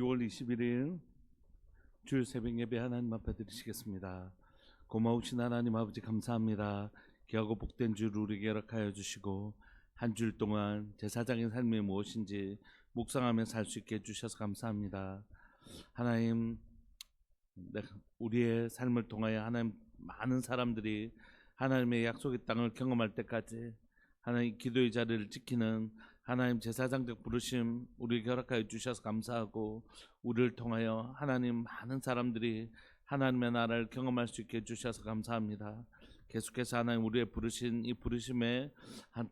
6월 21일 주일 새벽 예배 하나님 앞에 드리시겠습니다. 고마우신 하나님 아버지 감사합니다. 귀하고 복된 주를 우리에게 허락하여 주시고 한 주일 동안 제사장의 삶이 무엇인지 묵상하며 살 수 있게 해주셔서 감사합니다. 하나님, 우리의 삶을 통하여 하나님 많은 사람들이 하나님의 약속의 땅을 경험할 때까지 하나님 기도의 자리를 지키는 하나님 제사장적 부르심 우리에게 허락하여 주셔서 감사하고, 우리를 통하여 하나님 많은 사람들이 하나님의 나라를 경험할 수 있게 해주셔서 감사합니다. 계속해서 하나님 우리의 부르신 이 부르심에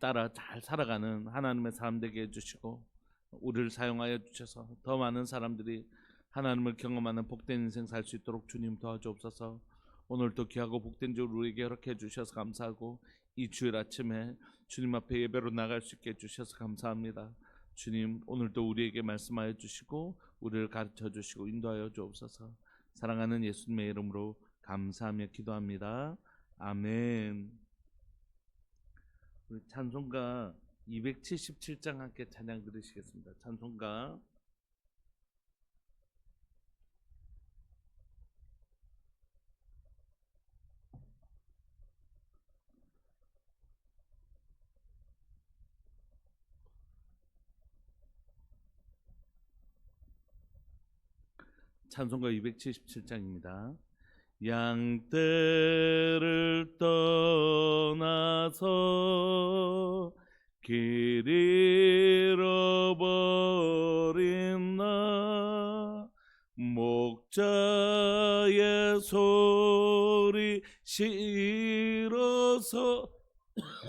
따라 잘 살아가는 하나님의 사람 되게 해주시고, 우리를 사용하여 주셔서 더 많은 사람들이 하나님을 경험하는 복된 인생 살 수 있도록 주님 도와주옵소서. 오늘도 귀하고 복된 주 우리에게 허락해 주셔서 감사하고, 이 주일 아침에 주님 앞에 예배로 나갈 수 있게 해주셔서 감사합니다. 주님, 오늘도 우리에게 말씀하여 주시고 우리를 가르쳐 주시고 인도하여 주옵소서. 사랑하는 예수님의 이름으로 감사하며 기도합니다. 아멘. 우리 찬송가 277장 함께 찬양 들으시겠습니다. 찬송가 찬송가 277장입니다. 양떼를 떠나서 길 잃어버린 나, 목자의 소리 싫어서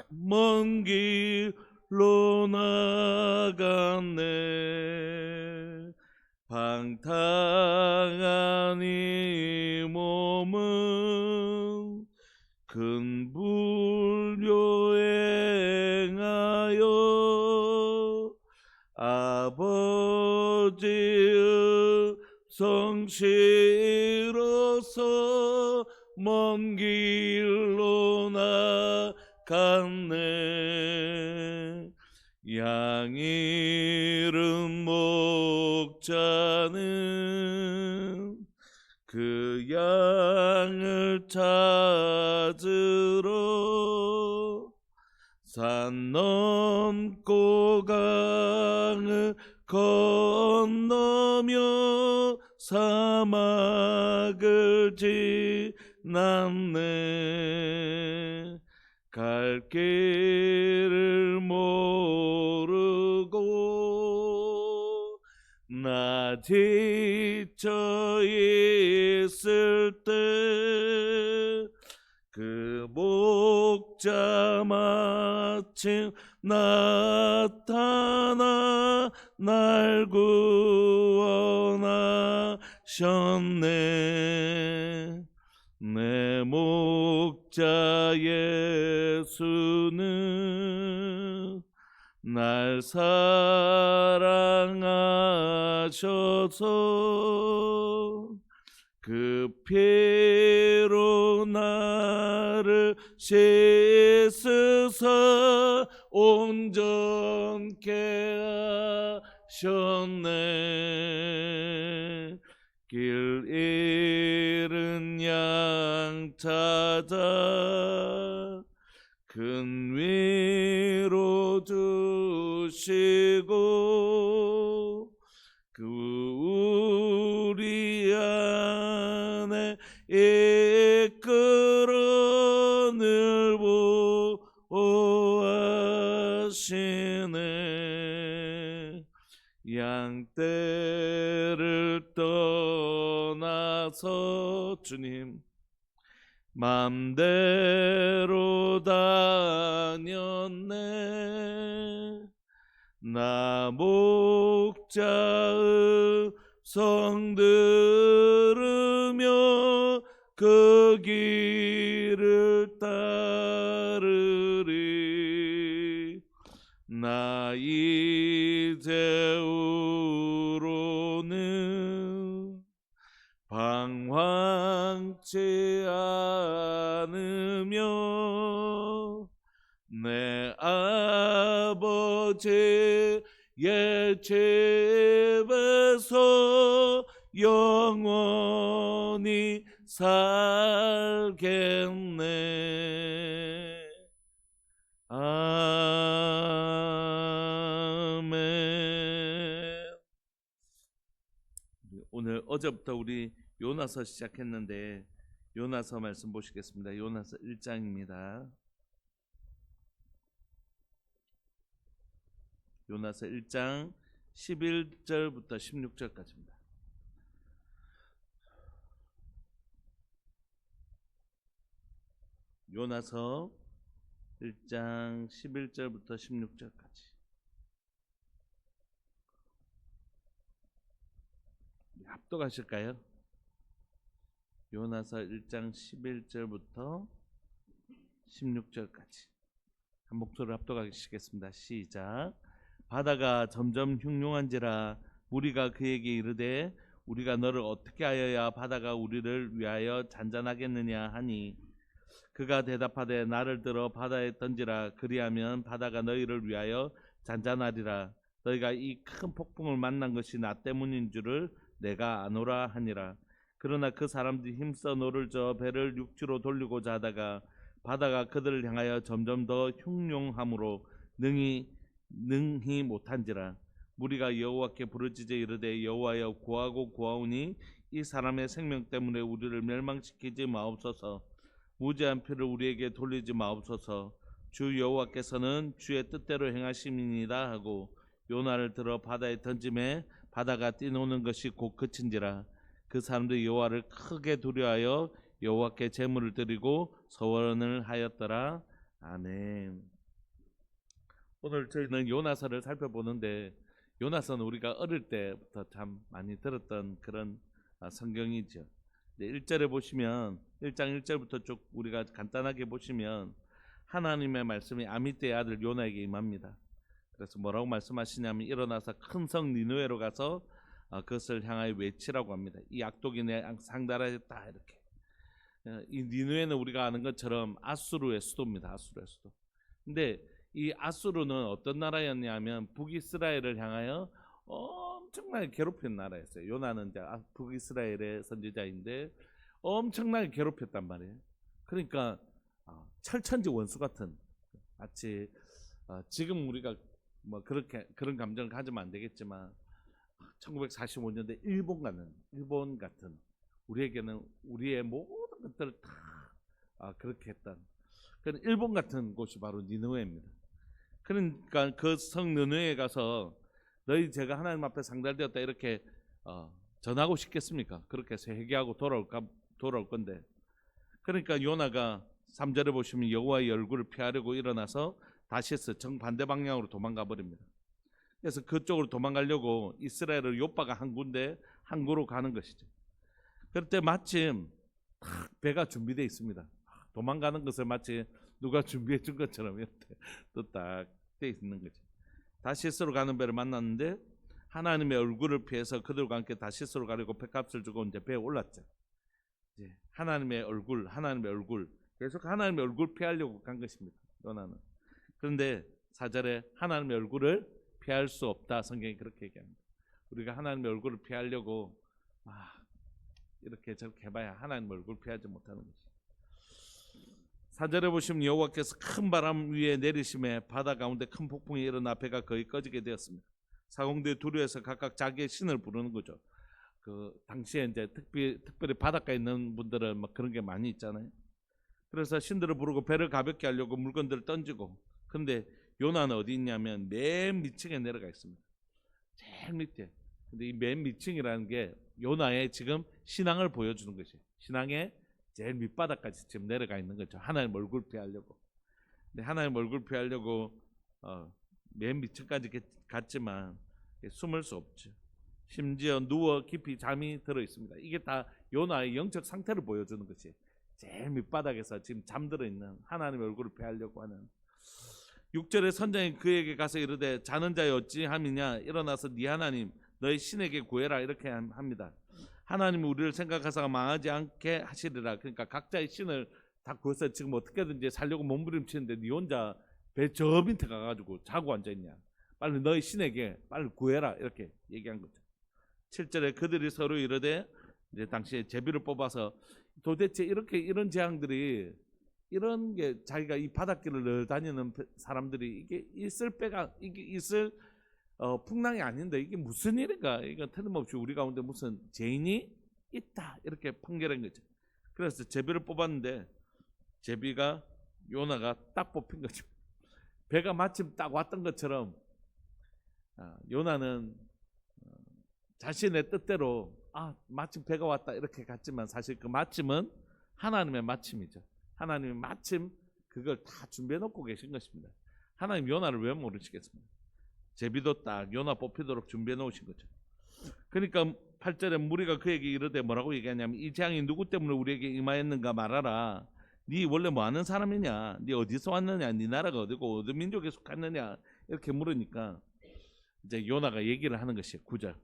먼 길로 나갔네. 방탕한 이 몸은 큰 불효에 행하여 아버지의 성실어서 먼 길로 나갔네. 양 잃은 목자는 그 양을 찾으러 산 넘고 강을 건너며 사막을 지났네. 갈 길을 모르고 나 지쳐 있을 때 그 목자 마침 나타나 날 구원하셨네. 내 목자 예수는 날 사랑하셔서 그 피로 나를 씻으사 온전케 하셨네. 길 잃은 양 찾아 큰 위로 주시고 그 우리 안에 이끌어 늘 보호하시네. 양떼를 떠나서 주님 맘대로 다녔네. 나 목자의 성 들으며 그 길을 따르리. 나 이제후로는 방황치 않으며 내 아버지 옛 죄에서 영원히 살겠네. 아멘. 오늘 어제부터 우리 요나서 시작했는데 요나서 말씀 보시겠습니다. 요나서 1장입니다. 요나서 1장 11절부터 16절까지입니다. 요나서 1장 11절부터 16절까지. 합독하실까요? 요나서 1장 11절부터 16절까지. 한 목소리로 합독하시겠습니다. 시작. 바다가 점점 흉흉한지라 무리가 그에게 이르되 우리가 너를 어떻게 하여야 바다가 우리를 위하여 잔잔하겠느냐 하니 그가 대답하되 나를 들어 바다에 던지라. 그리하면 바다가 너희를 위하여 잔잔하리라. 너희가 이 큰 폭풍을 만난 것이 나 때문인 줄을 내가 아노라 하니라. 그러나 그 사람들이 힘써 노를 저어 배를 육지로 돌리고자 하다가 바다가 그들을 향하여 점점 더 흉흉함으로 능히 못한지라. 무리가 여호와께 부르짖어 이르되 여호와여 구하고 구하오니 이 사람의 생명 때문에 우리를 멸망시키지 마옵소서. 무죄한 피를 우리에게 돌리지 마옵소서. 주 여호와께서는 주의 뜻대로 행하심이니이다 하고 요나를 들어 바다에 던짐에 바다가 뛰노는 것이 곧 그친지라. 그 사람들이 여호와를 크게 두려워하여 여호와께 제물을 드리고 서원을 하였더라. 아멘. 오늘 저희는 요나서를 살펴보는데 요나서는 우리가 어릴 때부터 참 많이 들었던 그런 성경이죠. 1절에 보시면 1장 1절부터 쭉 우리가 간단하게 보시면 하나님의 말씀이 아미떼의 아들 요나에게 임합니다. 그래서 뭐라고 말씀하시냐면 일어나서 큰 성 니느웨로 가서 그것을 향하여 외치라고 합니다. 이 악독이 상달하였다 이렇게. 이 니느웨는 우리가 아는 것처럼 아수르의 수도입니다. 아수르의 수도. 근데 이 아수르는 어떤 나라였냐면 북이스라엘을 향하여 엄청나게 괴롭힌 나라였어요. 요나는 이제 북이스라엘의 선지자인데 엄청나게 괴롭혔단 말이에요. 그러니까 철천지 원수 같은, 마치 지금 우리가 뭐 그렇게 그런 감정을 가지면 안 되겠지만 1945년대 일본 같은 우리에게는 우리의 모든 것들을 다 그렇게 했던 그런 일본 같은 곳이 바로 니느웨입니다. 그러니까 그 성 니느웨에 가서 너희 제가 하나님 앞에 상달되었다 이렇게 전하고 싶겠습니까? 그렇게 해서 회개하고 돌아올 건데. 그러니까 요나가 3절에 보시면 여호와의 얼굴을 피하려고 일어나서 다시스 정반대 방향으로 도망가 버립니다. 그래서 그쪽으로 도망가려고 이스라엘을 욥바가 한 구로 가는 것이죠. 그럴 때 마침 배가 준비되어 있습니다. 도망가는 것을 마치 누가 준비해 준 것처럼 이렇게 또 딱 돼 있는 거죠. 다시스로 가는 배를 만났는데 하나님의 얼굴을 피해서 그들과 함께 다시스로 가려고 배값을 주고 이제 배에 올랐죠. 이제 하나님의 얼굴 계속 하나님의 얼굴 피하려고 간 것입니다. 요나는. 그런데 4절에 하나님의 얼굴을 피할 수 없다. 성경이 그렇게 얘기합니다. 우리가 하나님의 얼굴을 피하려고 이렇게 저렇게 해봐야 하나님의 얼굴을 피하지 못하는 것이. 4절에 보시면 여호와께서 큰 바람 위에 내리심에 바다 가운데 큰 폭풍이 일어나 배가 거의 꺼지게 되었습니다. 사공들이 두려워해서 각각 자기의 신을 부르는 거죠. 그 당시에 이제 특별히 바닷가에 있는 분들은 막 그런 게 많이 있잖아요. 그래서 신들을 부르고 배를 가볍게 하려고 물건들을 던지고. 그런데 요나는 어디 있냐면 맨 밑층에 내려가 있습니다. 제일 밑에. 근데 이 맨 밑층이라는 게 요나의 지금 신앙을 보여주는 것이에요. 신앙의 제일 밑바닥까지 지금 내려가 있는 거죠. 하나님 얼굴 피하려고. 근데 하나님 얼굴 피하려고 맨 밑층까지 갔지만 숨을 수 없죠. 심지어 누워 깊이 잠이 들어 있습니다. 이게 다 요나의 영적 상태를 보여주는 것이 제일 밑바닥에서 지금 잠들어 있는 하나님의 얼굴을 피하려고 하는. 6절에 선장이 그에게 가서 이르되 자는 자여 어찌 함이냐 일어나서 네 하나님 너희 신에게 구해라 이렇게 합니다. 하나님이 우리를 생각하사 망하지 않게 하시리라. 그러니까 각자의 신을 다 구해서 지금 어떻게든지 살려고 몸부림치는데 네 혼자 배 저 밑에 가가지고 자고 앉아있냐. 빨리 너희 신에게 빨리 구해라 이렇게 얘기한 거죠. 7절에 그들이 서로 이르되 이제 당시에 제비를 뽑아서 도대체 이렇게 이런 재앙들이 이런 게 자기가 이 바닷길을 늘 다니는 사람들이 이게 있을 빼가 이게 있을 풍랑이 아닌데 이게 무슨 일인가? 이거 틀림없이 우리 가운데 무슨 죄인이 있다 이렇게 판결한 거죠. 그래서 제비를 뽑았는데 제비가 요나가 딱 뽑힌 거죠. 배가 마침 딱 왔던 것처럼 요나는 자신의 뜻대로 마침 배가 왔다 이렇게 갔지만 사실 그 마침은 하나님의 마침이죠. 하나님이 마침 그걸 다 준비해 놓고 계신 것입니다. 하나님 요나를 왜 모르시겠습니까? 제비도 딱 요나 뽑히도록 준비해 놓으신 거죠. 그러니까 8절에 무리가 그에게 이르되 뭐라고 얘기하냐면 이 재앙이 누구 때문에 우리에게 임하였는가 말하라. 네 원래 뭐 하는 사람이냐? 네 어디서 왔느냐? 네 나라가 어디고 어느 민족에 속했느냐? 이렇게 물으니까 이제 요나가 얘기를 하는 것이에요. 9절.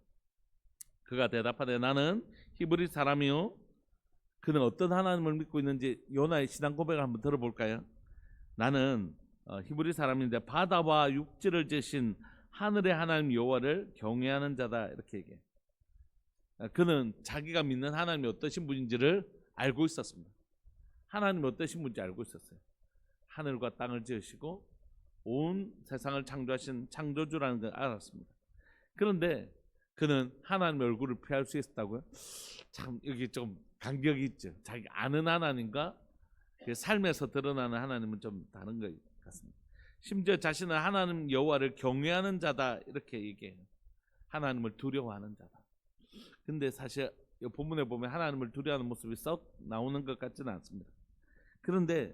그가 대답하되 나는 히브리 사람이요. 그는 어떤 하나님을 믿고 있는지 요나의 신앙 고백을 한번 들어볼까요? 나는 히브리 사람인데 바다와 육지를 지으신 하늘의 하나님 여호와를 경외하는 자다 이렇게 얘기해요. 그는 자기가 믿는 하나님이 어떠신 분인지를 알고 있었습니다. 하나님이 어떠신 분인지 알고 있었어요. 하늘과 땅을 지으시고 온 세상을 창조하신 창조주라는 걸 알았습니다. 그런데 그는 하나님의 얼굴을 피할 수 있었다고요? 참 여기 좀 간격이 있죠. 자기 아는 하나님과 삶에서 드러나는 하나님은 좀 다른 것 같습니다. 심지어 자신은 하나님 여호와를 경외하는 자다 이렇게 얘기해요. 하나님을 두려워하는 자다. 근데 사실 본문에 보면 하나님을 두려워하는 모습이 썩 나오는 것 같지는 않습니다. 그런데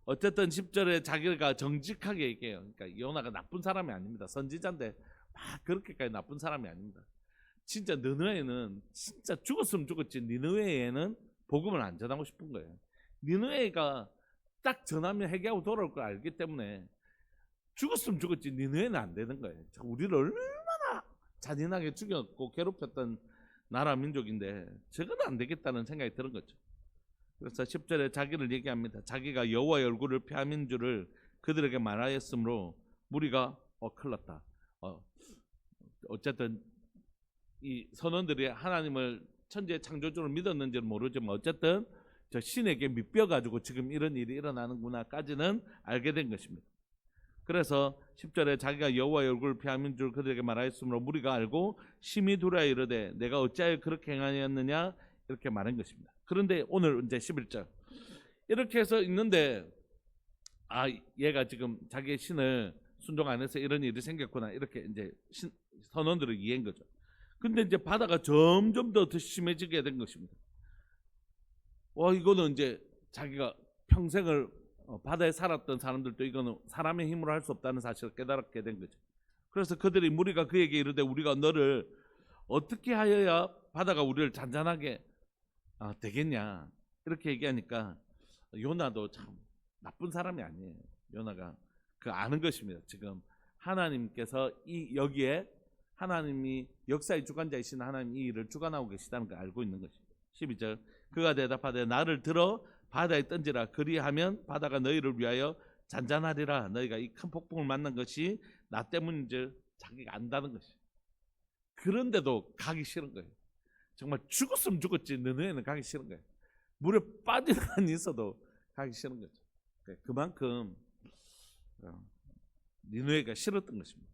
어쨌든 10절에 자기가 정직하게 얘기해요. 그러니까 요나가 나쁜 사람이 아닙니다. 선지자인데 막 그렇게까지 나쁜 사람이 아닙니다. 진짜 느느웨는 진짜 죽었으면 죽었지 니느웨에는 복음을 안 전하고 싶은 거예요. 니느웨가 딱 전하면 회개하고 돌아올 걸 알기 때문에 죽었으면 죽었지 니느웨는 안 되는 거예요. 우리를 얼마나 잔인하게 죽였고 괴롭혔던 나라 민족인데 저건 안 되겠다는 생각이 드는 거죠. 그래서 10절에 자기를 얘기합니다. 자기가 여호와의 얼굴을 피함인 줄을 그들에게 말하였으므로 무리가 큰일 났다. 어쨌든 이 선원들이 하나님을 천지의 창조주를 믿었는지는 모르지만 어쨌든 저 신에게 밑벼가지고 지금 이런 일이 일어나는구나까지는 알게 된 것입니다. 그래서 10절에 자기가 여호와의 얼굴을 피함인 줄 그들에게 말하였으므로 무리가 알고 심히 두려워 이르되 내가 어찌하여 그렇게 행하였느냐 이렇게 말한 것입니다. 그런데 오늘 이제 11절 이렇게 해서 있는데 얘가 지금 자기의 신을 순종 안 해서 이런 일이 생겼구나 이렇게 이제 선원들을 이해한 거죠. 근데 이제 바다가 점점 더 심해지게 된 것입니다. 이거는 이제 자기가 평생을 바다에 살았던 사람들도 이거는 사람의 힘으로 할 수 없다는 사실을 깨달게 된 거죠. 그래서 그들이 무리가 그에게 이르되 우리가 너를 어떻게 하여야 바다가 우리를 잔잔하게 되겠냐 이렇게 얘기하니까 요나도 참 나쁜 사람이 아니에요. 요나가 그 아는 것입니다. 지금 하나님께서 여기에 하나님이 역사의 주관자이신 하나님 이 일을 주관하고 계시다는 걸 알고 있는 것입니다. 12절 그가 대답하되 나를 들어 바다에 던지라 그리하면 바다가 너희를 위하여 잔잔하리라. 너희가 이 큰 폭풍을 만난 것이 나 때문인지 자기가 안다는 것이. 그런데도 가기 싫은 거예요. 정말 죽었으면 죽었지 너네는 가기 싫은 거예요. 물에 빠진 한 있어도 가기 싫은 거죠. 그만큼 니느웨가 싫었던 것입니다.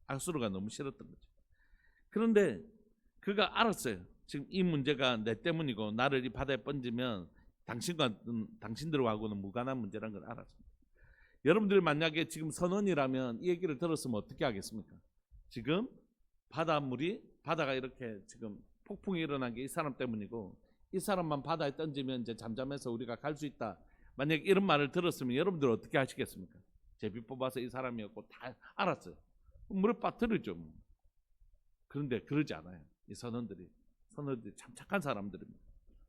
아수르가 너무 싫었던 거죠. 그런데 그가 알았어요. 지금 이 문제가 내 때문이고 나를 이 바다에 던지면 당신들하고는 무관한 문제라는 걸 알았습니다. 여러분들이 만약에 지금 선원이라면 이 얘기를 들었으면 어떻게 하겠습니까? 지금 바다가 이렇게 지금 폭풍이 일어난 게 이 사람 때문이고 이 사람만 바다에 던지면 이제 잠잠해서 우리가 갈 수 있다. 만약에 이런 말을 들었으면 여러분들 어떻게 하시겠습니까? 제비 뽑아서 이 사람이었고 다 알았어요. 물에 빠뜨리죠. 그런데 그러지 않아요. 이 선원들이 참 착한 사람들입니다.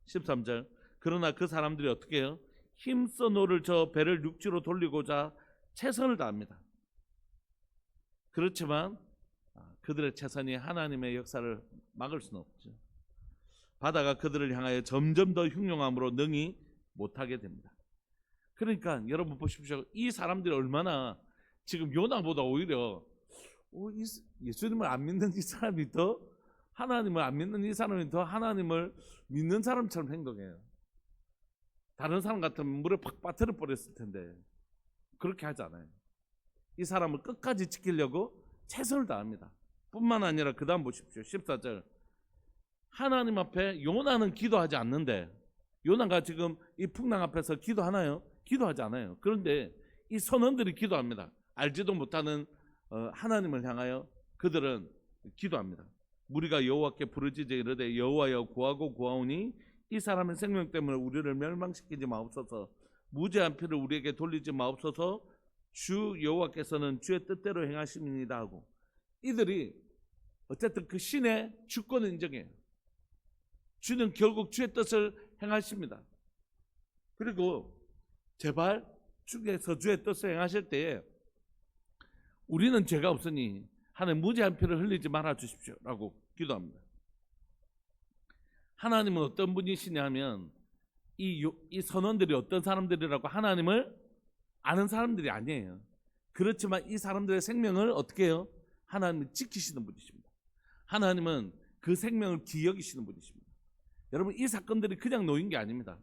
13절 그러나 그 사람들이 어떻게 해요? 힘써 노를 저 배를 육지로 돌리고자 최선을 다합니다. 그렇지만 그들의 최선이 하나님의 역사를 막을 수는 없죠. 바다가 그들을 향하여 점점 더 흉흉함으로 능히 못하게 됩니다. 그러니까 여러분 보십시오. 이 사람들이 얼마나 지금 요나보다 오히려 예수님을 안 믿는 이 사람이 더 하나님을 안 믿는 이 사람이 더 하나님을 믿는 사람처럼 행동해요. 다른 사람 같으면 물에 팍 빠뜨려 버렸을 텐데 그렇게 하지 않아요. 이 사람을 끝까지 지키려고 최선을 다합니다. 뿐만 아니라 그 다음 보십시오. 14절. 하나님 앞에 요나는 기도하지 않는데, 요나가 지금 이 풍랑 앞에서 기도하나요? 기도하지 않아요. 그런데 이 선원들이 기도합니다. 알지도 못하는 하나님을 향하여 그들은 기도합니다. 무리가 여호와께 부르짖어 이르되 여호와여 구하고 구하오니 이 사람의 생명 때문에 우리를 멸망시키지 마옵소서. 무죄한 피를 우리에게 돌리지 마옵소서. 주 여호와께서는 주의 뜻대로 행하심이니이다 하고, 이들이 어쨌든 그 신의 주권을 인정해요. 주는 결국 주의 뜻을 행하십니다. 그리고 제발 주께서 주의 뜻을 행하실 때에 우리는 죄가 없으니 하나님 무죄한 피를 흘리지 말아 주십시오 라고 기도합니다. 하나님은 어떤 분이시냐면 이 선원들이 어떤 사람들이라고, 하나님을 아는 사람들이 아니에요. 그렇지만 이 사람들의 생명을 어떻게 해요? 하나님이 지키시는 분이십니다. 하나님은 그 생명을 기여기시는 분이십니다. 여러분, 이 사건들이 그냥 놓인 게 아닙니다.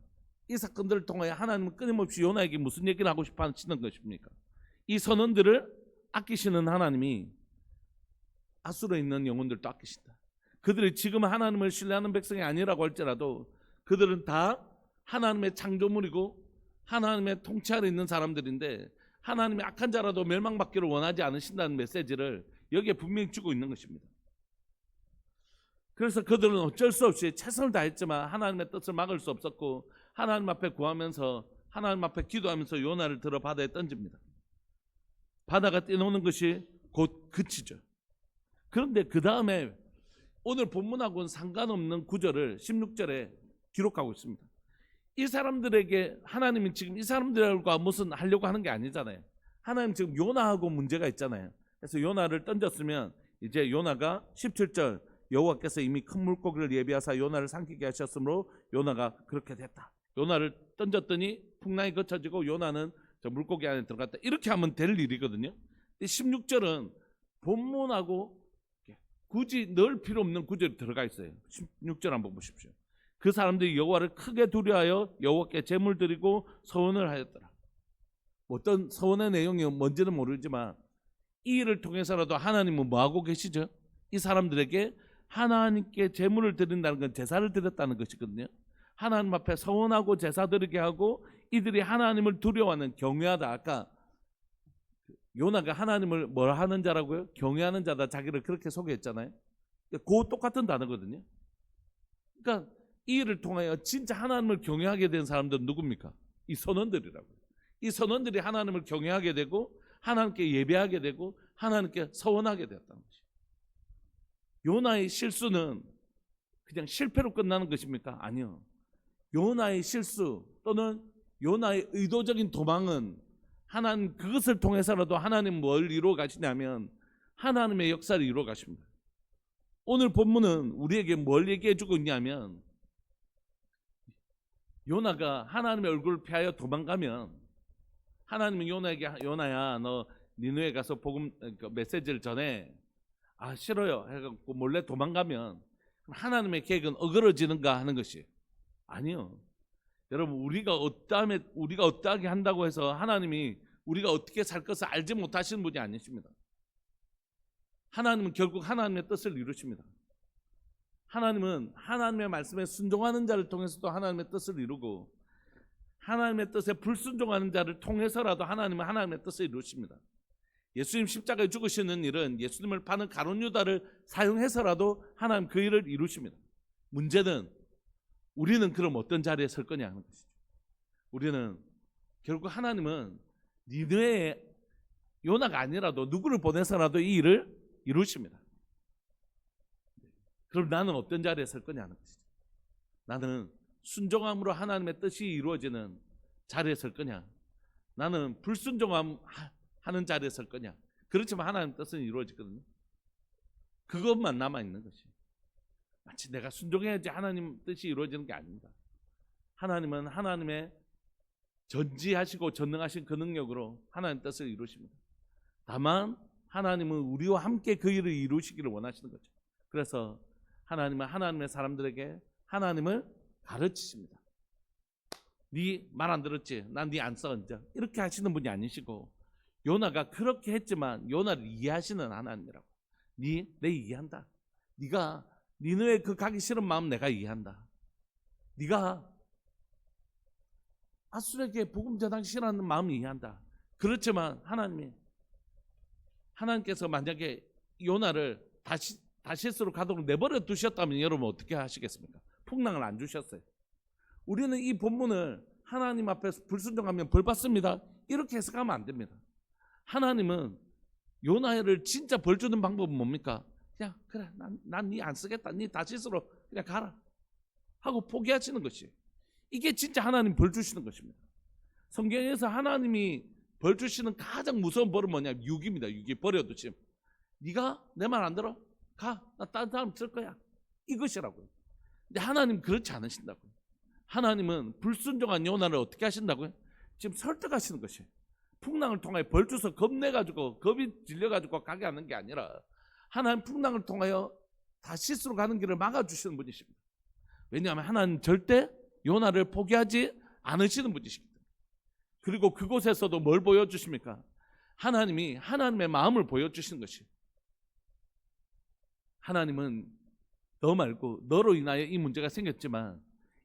이 사건들을 통하여 하나님은 끊임없이 요나에게 무슨 얘기를 하고 싶어 하시는 것입니까? 이 선원들을 아끼시는 하나님이 아수르에 있는 영혼들도 아끼신다. 그들이 지금 하나님을 신뢰하는 백성이 아니라고 할지라도 그들은 다 하나님의 창조물이고 하나님의 통치 아래 있는 사람들인데, 하나님의 악한 자라도 멸망받기를 원하지 않으신다는 메시지를 여기에 분명히 주고 있는 것입니다. 그래서 그들은 어쩔 수 없이 최선을 다했지만 하나님의 뜻을 막을 수 없었고, 하나님 앞에 구하면서, 하나님 앞에 기도하면서 요나를 들어 바다에 던집니다. 바다가 뛰노는 것이 곧 그치죠. 그런데 그 다음에 오늘 본문하고는 상관없는 구절을 16절에 기록하고 있습니다. 이 사람들에게 하나님이 지금 이 사람들과 무슨 하려고 하는 게 아니잖아요. 하나님 지금 요나하고 문제가 있잖아요. 그래서 요나를 던졌으면 이제 요나가 17절, 여호와께서 이미 큰 물고기를 예비하사 요나를 삼키게 하셨으므로 요나가 그렇게 됐다. 요나를 던졌더니 풍랑이 거쳐지고 요나는 저 물고기 안에 들어갔다. 이렇게 하면 될 일이거든요. 16절은 본문하고 굳이 넣을 필요 없는 구절이 들어가 있어요. 16절 한번 보십시오. 그 사람들이 여호와를 크게 두려하여 여호와께 제물 드리고 서원을 하였더라. 어떤 서원의 내용이 뭔지는 모르지만 이 일을 통해서라도 하나님은 뭐하고 계시죠? 이 사람들에게 하나님께 제물을 드린다는 건 제사를 드렸다는 것이거든요. 하나님 앞에 서원하고 제사 드리게 하고 이들이 하나님을 두려워하는, 경외하다. 아까 요나가 하나님을 뭘 하는 자라고요? 경외하는 자다. 자기를 그렇게 소개했잖아요. 그 똑같은 단어거든요. 그러니까 이 일을 통하여 진짜 하나님을 경외하게 된 사람들은 누굽니까? 이 선원들이라고요. 이 선원들이 하나님을 경외하게 되고 하나님께 예배하게 되고 하나님께 서원하게 되었다는 것이죠. 요나의 실수는 그냥 실패로 끝나는 것입니까? 아니요. 요나의 실수 또는 요나의 의도적인 도망은 하나님, 그것을 통해서라도 하나님 뭘 이루어 가시냐면 하나님의 역사를 이루어 가십니다. 오늘 본문은 우리에게 뭘 얘기해 주고 있냐면, 요나가 하나님의 얼굴을 피하여 도망가면 하나님은 요나에게, 요나야 너 니느웨 가서 복음 메시지를 전해. 아 싫어요 해갖고 몰래 도망가면 하나님의 계획은 어그러지는가 하는 것이 아니요. 여러분, 우리가 어떠하게 한다고 해서 하나님이 우리가 어떻게 살 것을 알지 못하시는 분이 아니십니다. 하나님은 결국 하나님의 뜻을 이루십니다. 하나님은 하나님의 말씀에 순종하는 자를 통해서도 하나님의 뜻을 이루고, 하나님의 뜻에 불순종하는 자를 통해서라도 하나님은 하나님의 뜻을 이루십니다. 예수님 십자가에 죽으시는 일은 예수님을 파는 가룟 유다를 사용해서라도 하나님 그 일을 이루십니다. 문제는 우리는 그럼 어떤 자리에 설 거냐 하는 것이죠. 우리는 결국 하나님은 니느웨에 요나가 아니라도 누구를 보내서라도 이 일을 이루십니다. 그럼 나는 어떤 자리에 설 거냐 하는 것이죠. 나는 순종함으로 하나님의 뜻이 이루어지는 자리에 설 거냐, 나는 불순종함 하는 자리에 설 거냐. 그렇지만 하나님의 뜻은 이루어지거든요. 그것만 남아있는 것이, 마치 내가 순종해야지 하나님 뜻이 이루어지는 게 아닙니다. 하나님은 하나님의 전지하시고 전능하신 그 능력으로 하나님 뜻을 이루십니다. 다만 하나님은 우리와 함께 그 일을 이루시기를 원하시는 거죠. 그래서 하나님은 하나님의 사람들에게 하나님을 가르치십니다. 네 말 안 들었지? 난 네 안 써 이제 이렇게 하시는 분이 아니시고, 요나가 그렇게 했지만 요나를 이해하시는 하나님이라고. 내 이해한다. 네가 니느웨 그 가기 싫은 마음 내가 이해한다. 네가 아수르에게 복음 전하기 싫어하는 마음 이해한다. 그렇지만 하나님께서 만약에 요나를 다시스로 가도록 내버려 두셨다면 여러분 어떻게 하시겠습니까? 풍랑을 안 주셨어요. 우리는 이 본문을 하나님 앞에서 불순종하면 벌 받습니다, 이렇게 해석하면 안 됩니다. 하나님은 요나를 진짜 벌 주는 방법은 뭡니까? 그냥 그래, 난 니 안 쓰겠다, 니 다시스로 그냥 가라 하고 포기하시는 것이, 이게 진짜 하나님 벌 주시는 것입니다. 성경에서 하나님이 벌 주시는 가장 무서운 벌은 뭐냐? 유기입니다. 유기. 버려두심. 네가 내 말 안 들어? 가. 나 다른 사람 쓸 거야. 이것이라고요. 근데 하나님 그렇지 않으신다고요. 하나님은 불순종한 요나를 어떻게 하신다고요? 지금 설득하시는 것이에요. 풍랑을 통하여 벌 주서 겁내가지고 겁이 질려가지고 가게 하는 게 아니라, 하나님 풍랑을 통하여 다시스로 가는 길을 막아주시는 분이십니다. 왜냐하면 하나님 절대 요나를 포기하지 않으시는 분이십니다. 그리고 그곳에서도 뭘 보여주십니까? 하나님이 하나님의 마음을 보여주시는 것이에요. 하나님은 너 말고 너로 인하여 이 문제가 생겼지만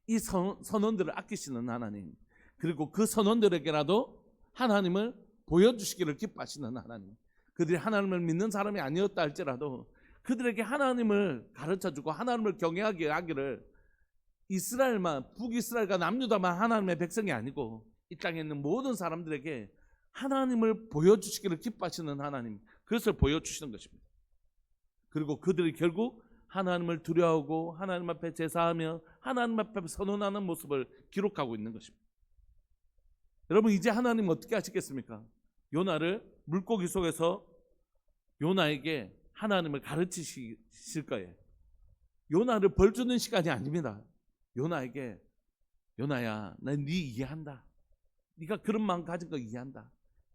이 선원들을 아끼시는 하나님, 그리고 그 선원들에게라도 하나님을 보여주시기를 기뻐하시는 하나님, 그들이 하나님을 믿는 사람이 아니었다 할지라도 그들에게 하나님을 가르쳐주고 하나님을 경외하게 하기를, 이스라엘만, 북이스라엘과 남유다만 하나님의 백성이 아니고 이 땅에 있는 모든 사람들에게 하나님을 보여주시기를 기뻐하시는 하나님, 그것을 보여주시는 것입니다. 그리고 그들이 결국 하나님을 두려워하고 하나님 앞에 제사하며 하나님 앞에 선언하는 모습을 기록하고 있는 것입니다. 여러분, 이제 하나님은 어떻게 하시겠습니까? 요나를 물고기 속에서 요나에게 하나님을 가르치실 거예요. 요나를 벌 주는 시간이 아닙니다. 요나에게, 요나야, 난 네 이해한다. 네가 그런 마음 가진 거 이해한다.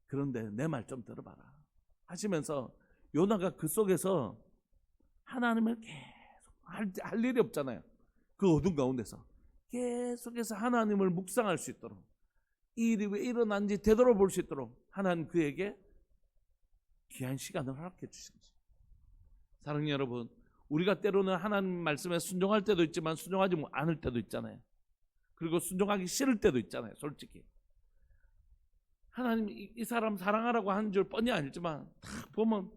그런데 내 말 좀 들어봐라 하시면서 요나가 그 속에서 하나님을 계속 할 일이 없잖아요. 그 어둠 가운데서 계속해서 하나님을 묵상할 수 있도록, 이 일이 왜 일어난지 되돌아볼 수 있도록 하나님 그에게 귀한 시간을 허락해 주신 거죠. 사랑하는 여러분, 우리가 때로는 하나님 말씀에 순종할 때도 있지만 순종하지 않을 때도 있잖아요. 그리고 순종하기 싫을 때도 있잖아요. 솔직히 하나님 이 사람 사랑하라고 하는 줄 뻔히 알지만 딱 보면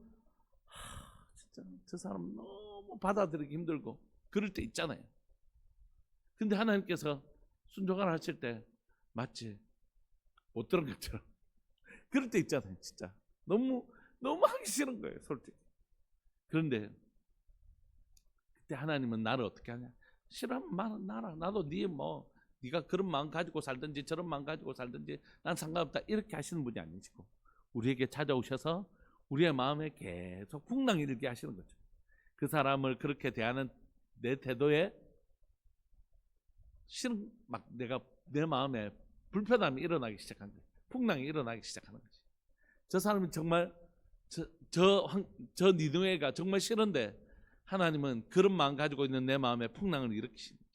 진짜 저 사람 너무 받아들이기 힘들고 그럴 때 있잖아요. 근데 하나님께서 순종을 하실 때 마치 못 들은 것처럼 그럴 때 있잖아요. 진짜 너무 하기 싫은 거예요, 솔직히. 그런데 그때 하나님은 나를 어떻게 하냐? 싫으면 말은 나라. 나도 네가 그런 마음 가지고 살든지 저런 마음 가지고 살든지 난 상관없다, 이렇게 하시는 분이 아니시고 우리에게 찾아오셔서 우리의 마음에 계속 풍랑이 일게 하시는 거죠. 그 사람을 그렇게 대하는 내 태도에 싫은, 내 마음에 불편함이 일어나기 시작한 거예요. 풍랑이 일어나기 시작하는 거지. 저 사람이 정말 저 니느웨가 정말 싫은데 하나님은 그런 마음 가지고 있는 내 마음에 풍랑을 일으키시는 거죠.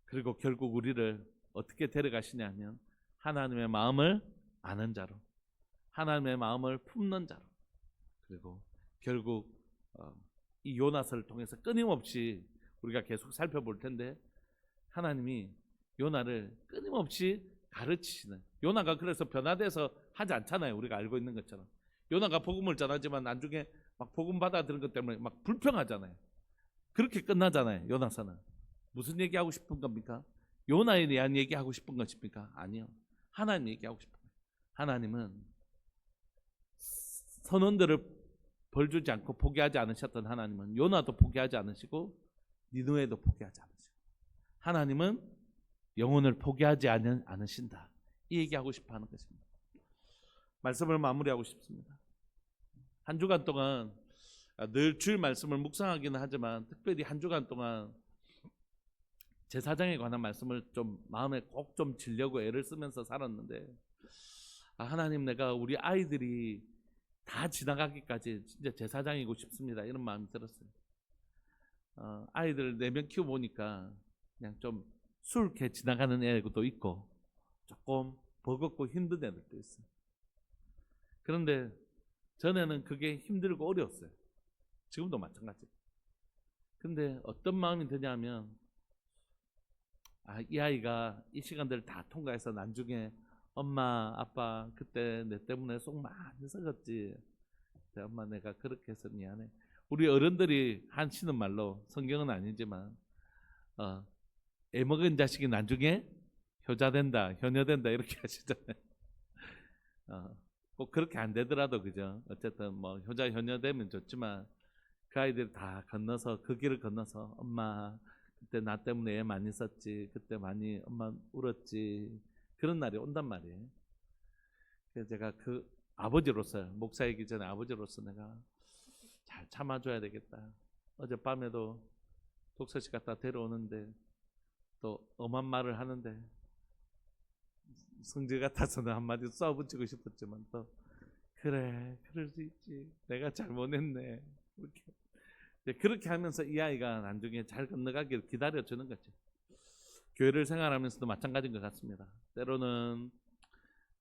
그리고 결국 우리를 어떻게 데려가시냐 하면 하나님의 마음을 아는 자로, 하나님의 마음을 품는 자로, 그리고 결국 이 요나서를 통해서 끊임없이 우리가 계속 살펴볼 텐데 하나님이 요나를 끊임없이 가르치시는, 요나가 그래서 변화돼서 하지 않잖아요. 우리가 알고 있는 것처럼 요나가 복음을 전하지만 나중에 막 복음 받아들인 것 때문에 막 불평하잖아요. 그렇게 끝나잖아요. 요나서는 무슨 얘기하고 싶은 겁니까? 요나에 대한 얘기하고 싶은 것입니까? 아니요. 하나님 얘기하고 싶은 거예요. 하나님은 선원들을 벌주지 않고 포기하지 않으셨던 하나님은 요나도 포기하지 않으시고 니느웨도 포기하지 않으시고 하나님은 영혼을 포기하지 않으신다, 이 얘기하고 싶어 하는 것입니다. 말씀을 마무리하고 싶습니다. 한 주간 동안 늘 주일 말씀을 묵상하기는 하지만 특별히 한 주간 동안 제사장에 관한 말씀을 좀 마음에 꼭 좀 지려고 애를 쓰면서 살았는데, 하나님, 내가 우리 아이들이 다 지나가기까지 진짜 제사장이고 싶습니다. 이런 마음이 들었어요. 아이들 4명 키워보니까 그냥 좀 술게 지나가는 애도 있고 조금 버겁고 힘든 애들도 있어요. 그런데 전에는 그게 힘들고 어려웠어요. 지금도 마찬가지. 근데 어떤 마음이 드냐면 이 아이가 이 시간들을 다 통과해서 나중에 엄마 아빠 그때 내 때문에 속 많이 썩었지. 엄마 내가 그렇게 해서 미안해. 우리 어른들이 하시는 말로, 성경은 아니지만 애먹은 자식이 나중에 효자된다 효녀된다 이렇게 하시잖아요. 꼭 그렇게 안 되더라도 그죠. 어쨌든 뭐 효자 효녀되면 좋지만 그 아이들이 다 건너서 그 길을 건너서 엄마 그때 나 때문에 애 많이 썼지. 그때 많이 엄마 울었지. 그런 날이 온단 말이에요. 그래서 제가 그 아버지로서, 목사이기 전에 아버지로서 내가 잘 참아줘야 되겠다. 어젯밤에도 독서실 갔다 데려오는데 또 엄한 말을 하는데 성질 같아서는 한마디 쏴붙이고 싶었지만 또 그래 그럴 수 있지. 내가 잘못했네. 그렇게 하면서 이 아이가 나중에 잘 건너가기를 기다려주는 거죠. 교회를 생활하면서도 마찬가지인 것 같습니다. 때로는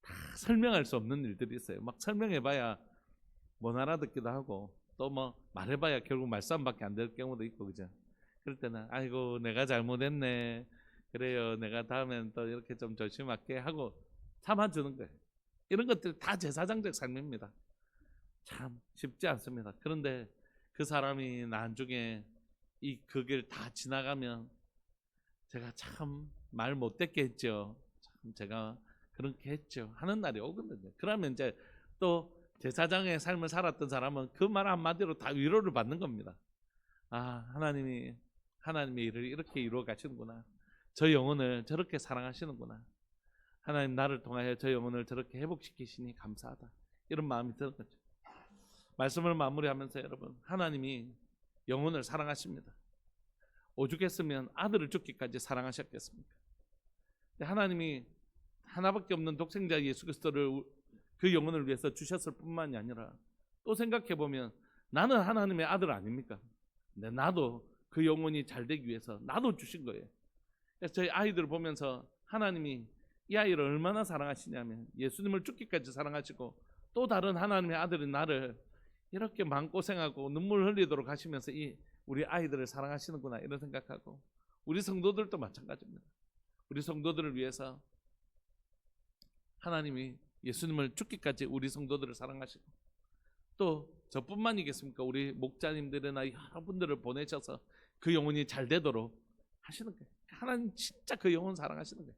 다 설명할 수 없는 일들이 있어요. 막 설명해봐야 못 알아듣기도 하고 또 뭐 말해봐야 결국 말싸움밖에 안 될 경우도 있고 그죠. 그럴 때는 아이고 내가 잘못했네. 그래요. 내가 다음엔 또 이렇게 좀 조심할게 하고 참아주는 거예요. 이런 것들 다 제사장적 삶입니다. 참 쉽지 않습니다. 그런데 그 사람이 나중에 그 길 다 지나가면 제가 참 말 못됐게 했죠. 참 제가 그렇게 했죠. 하는 날이 오거든요. 그러면 이제 또 제사장의 삶을 살았던 사람은 그 말 한마디로 다 위로를 받는 겁니다. 하나님의 일을 이렇게 이루어 가시는구나. 저 영혼을 저렇게 사랑하시는구나. 하나님 나를 통하여 저 영혼을 저렇게 회복시키시니 감사하다. 이런 마음이 드는 거죠. 말씀을 마무리하면서 여러분, 하나님이 영혼을 사랑하십니다. 오죽했으면 아들을 죽기까지 사랑하셨겠습니까? 하나님이 하나밖에 없는 독생자 예수 그리스도를 그 영혼을 위해서 주셨을 뿐만이 아니라 또 생각해 보면 나는 하나님의 아들 아닙니까? 근데 나도 그 영혼이 잘 되기 위해서 나도 주신 거예요. 그래서 저희 아이들을 보면서 하나님이 이 아이를 얼마나 사랑하시냐면 예수님을 죽기까지 사랑하시고 또 다른 하나님의 아들인 나를 이렇게 마음고생하고 눈물 흘리도록 하시면서 우리 아이들을 사랑하시는구나 이런 생각하고 우리 성도들도 마찬가지입니다. 우리 성도들을 위해서 하나님이 예수님을 죽기까지 우리 성도들을 사랑하시고 또 저뿐만이겠습니까? 우리 목자님들이나 여러분들을 보내셔서 그 영혼이 잘 되도록 하시는 거예요. 하나님 진짜 그 영혼 사랑하시는 거예요.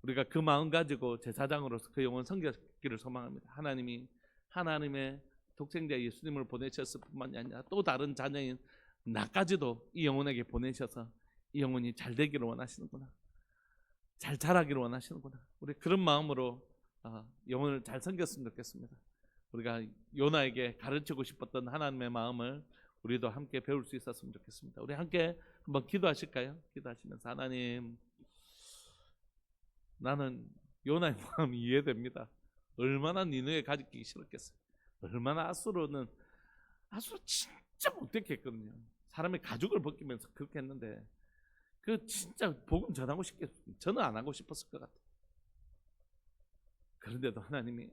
우리가 그 마음 가지고 제사장으로서 그 영혼 섬기기를 소망합니다. 하나님이 하나님의 독생자 예수님을 보내셨을 뿐만이 아니라 또 다른 자녀인 나까지도 이 영혼에게 보내셔서 이 영혼이 잘 되기를 원하시는구나. 잘 자라기를 원하시는구나. 우리 그런 마음으로 영혼을 잘 섬겼으면 좋겠습니다. 우리가 요나에게 가르치고 싶었던 하나님의 마음을 우리도 함께 배울 수 있었으면 좋겠습니다. 우리 함께 한번 기도하실까요? 기도하시면서 하나님, 나는 요나의 마음이 이해됩니다. 얼마나 니느에 가지기 싫었겠어요. 얼마나 아수르 진짜 못되게 했거든요. 사람의 가죽을 벗기면서 그렇게 했는데 그 진짜 복음 전하고 싶겠어요. 저는 안 하고 싶었을 것 같아요. 그런데도 하나님이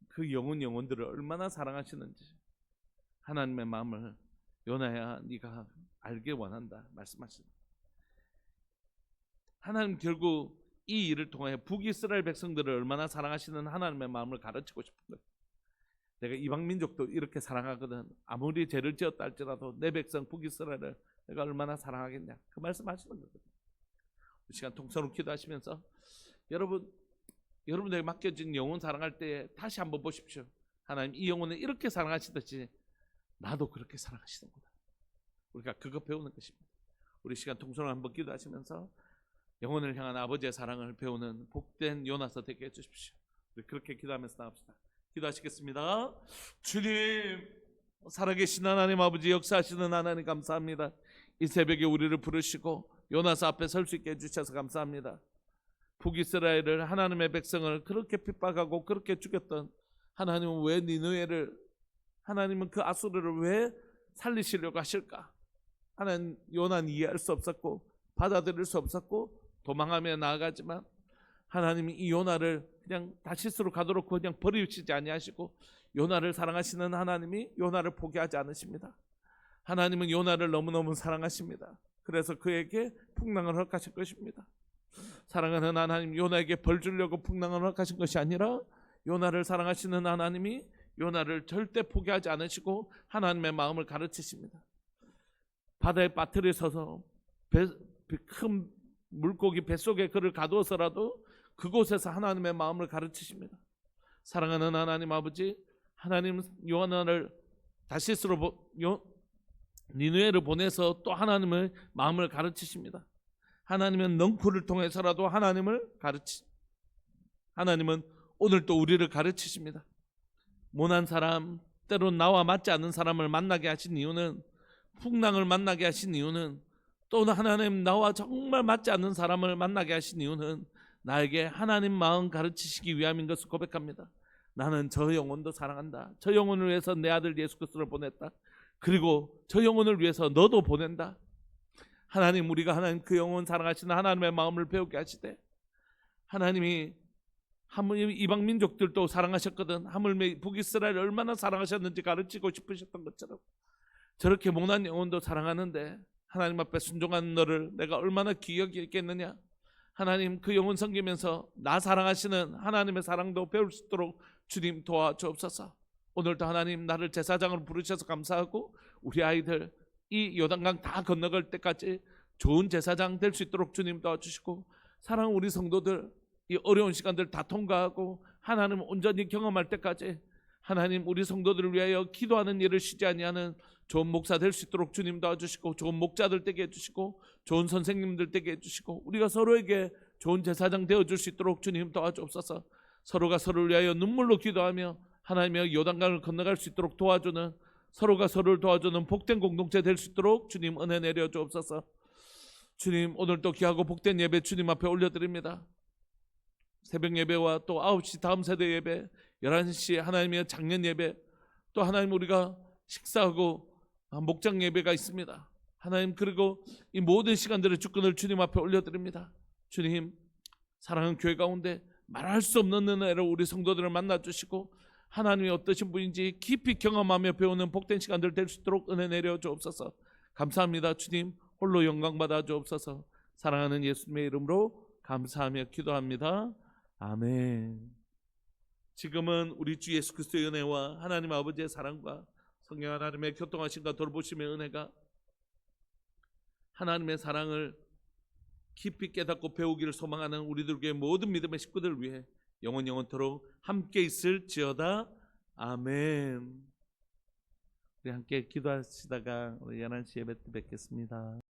그 영혼들을 얼마나 사랑하시는지 하나님의 마음을 요나야 네가 알길 원한다 말씀하십니다. 하나님 결국 이 일을 통해 북이스라엘 백성들을 얼마나 사랑하시는 하나님의 마음을 가르치고 싶은 거예요. 내가 이방 민족도 이렇게 사랑하거든. 아무리 죄를 지었다 할지라도 내 백성 북이스라엘을 내가 얼마나 사랑하겠냐. 그 말씀하시는 거거든요. 이 시간 통성으로 기도하시면서 여러분에게 맡겨진 영혼 사랑할 때 다시 한번 보십시오. 하나님 이 영혼을 이렇게 사랑하시듯이 나도 그렇게 사랑하시는구나. 우리가 그거 배우는 것입니다. 우리 시간 통성으로 한번 기도하시면서 영혼을 향한 아버지의 사랑을 배우는 복된 요나서 되게 해주십시오. 우리 그렇게 기도하면서 나갑시다. 기도하시겠습니다. 주님, 살아계신 하나님 아버지, 역사하시는 하나님 감사합니다. 이 새벽에 우리를 부르시고 요나서 앞에 설 수 있게 해주셔서 감사합니다. 북이스라엘을, 하나님의 백성을 그렇게 핍박하고 그렇게 죽였던 하나님은 왜 니느웨를, 하나님은 그 아수르를 왜 살리시려고 하실까? 하나님, 요나는 이해할 수 없었고 받아들일 수 없었고 도망하며 나아가지만 하나님이 이 요나를 그냥 다시스로 가도록 그냥 버리시지 아니하시고 요나를 사랑하시는 하나님이 요나를 포기하지 않으십니다. 하나님은 요나를 너무너무 사랑하십니다. 그래서 그에게 풍랑을 허락하실 것입니다. 사랑하는 하나님, 요나에게 벌 주려고 풍랑을 허락하신 것이 아니라 요나를 사랑하시는 하나님이 요나를 절대 포기하지 않으시고 하나님의 마음을 가르치십니다. 바다에 빠뜨려 서서 큰 물고기 뱃속에 그를 가두어서라도 그곳에서 하나님의 마음을 가르치십니다. 사랑하는 하나님 아버지, 하나님 요나를 다시스로 니느웨를 보내서 또 하나님의 마음을 가르치십니다. 하나님은 넝쿨을 통해서라도 하나님은 오늘 또 우리를 가르치십니다. 모난 사람, 때론 나와 맞지 않는 사람을 만나게 하신 이유는, 풍랑을 만나게 하신 이유는, 또 하나님 나와 정말 맞지 않는 사람을 만나게 하신 이유는 나에게 하나님 마음 가르치시기 위함인 것을 고백합니다. 나는 저 영혼도 사랑한다. 저 영혼을 위해서 내 아들 예수 그리스도를 보냈다. 그리고 저 영혼을 위해서 너도 보낸다. 하나님, 우리가 하나님 그 영혼 사랑하시는 하나님의 마음을 배우게 하시되, 하나님이 이방 민족들도 사랑하셨거든. 하물며 북이스라엘을 얼마나 사랑하셨는지 가르치고 싶으셨던 것처럼 저렇게 모난 영혼도 사랑하는데 하나님 앞에 순종하는 너를 내가 얼마나 기억이 있겠느냐. 하나님, 그 영혼 섬기면서 나 사랑하시는 하나님의 사랑도 배울 수 있도록 주님 도와주옵소서. 오늘도 하나님 나를 제사장으로 부르셔서 감사하고 우리 아이들 이 요단강 다 건너갈 때까지 좋은 제사장 될 수 있도록 주님 도와주시고, 사랑하는 우리 성도들 이 어려운 시간들 다 통과하고 하나님 온전히 경험할 때까지 하나님 우리 성도들을 위하여 기도하는 일을 쉬지 아니하는 좋은 목사 될 수 있도록 주님 도와주시고, 좋은 목자들 되게 해주시고, 좋은 선생님들 되게 해주시고, 우리가 서로에게 좋은 제사장 되어줄 수 있도록 주님 도와주옵소서. 서로가 서로를 위하여 눈물로 기도하며 하나님의 요단강을 건너갈 수 있도록 도와주는, 서로가 서로를 도와주는 복된 공동체 될 수 있도록 주님 은혜 내려 주옵소서. 주님, 오늘도 귀하고 복된 예배 주님 앞에 올려드립니다. 새벽 예배와 또 9시 다음 세대 예배, 11시 하나님의 장년 예배, 또 하나님 우리가 식사하고 목장 예배가 있습니다. 하나님, 그리고 이 모든 시간들의 주권을 주님 앞에 올려드립니다. 주님, 사랑하는 교회 가운데 말할 수 없는 은혜로 우리 성도들을 만나주시고 하나님이 어떠신 분인지 깊이 경험하며 배우는 복된 시간들 될 수 있도록 은혜 내려 주옵소서. 감사합니다. 주님, 홀로 영광 받아 주옵소서. 사랑하는 예수님의 이름으로 감사하며 기도합니다. 아멘. 지금은 우리 주 예수 그리스도의 은혜와 하나님 아버지의 사랑과 성령 하나님의 교통하심과 돌보심의 은혜가, 하나님의 사랑을 깊이 깨닫고 배우기를 소망하는 우리들에게 모든 믿음의 식구들을 위해 영원토록 함께 있을지어다. 아멘. 우리 함께 기도하시다가 우리 11시 예배 때 뵙겠습니다.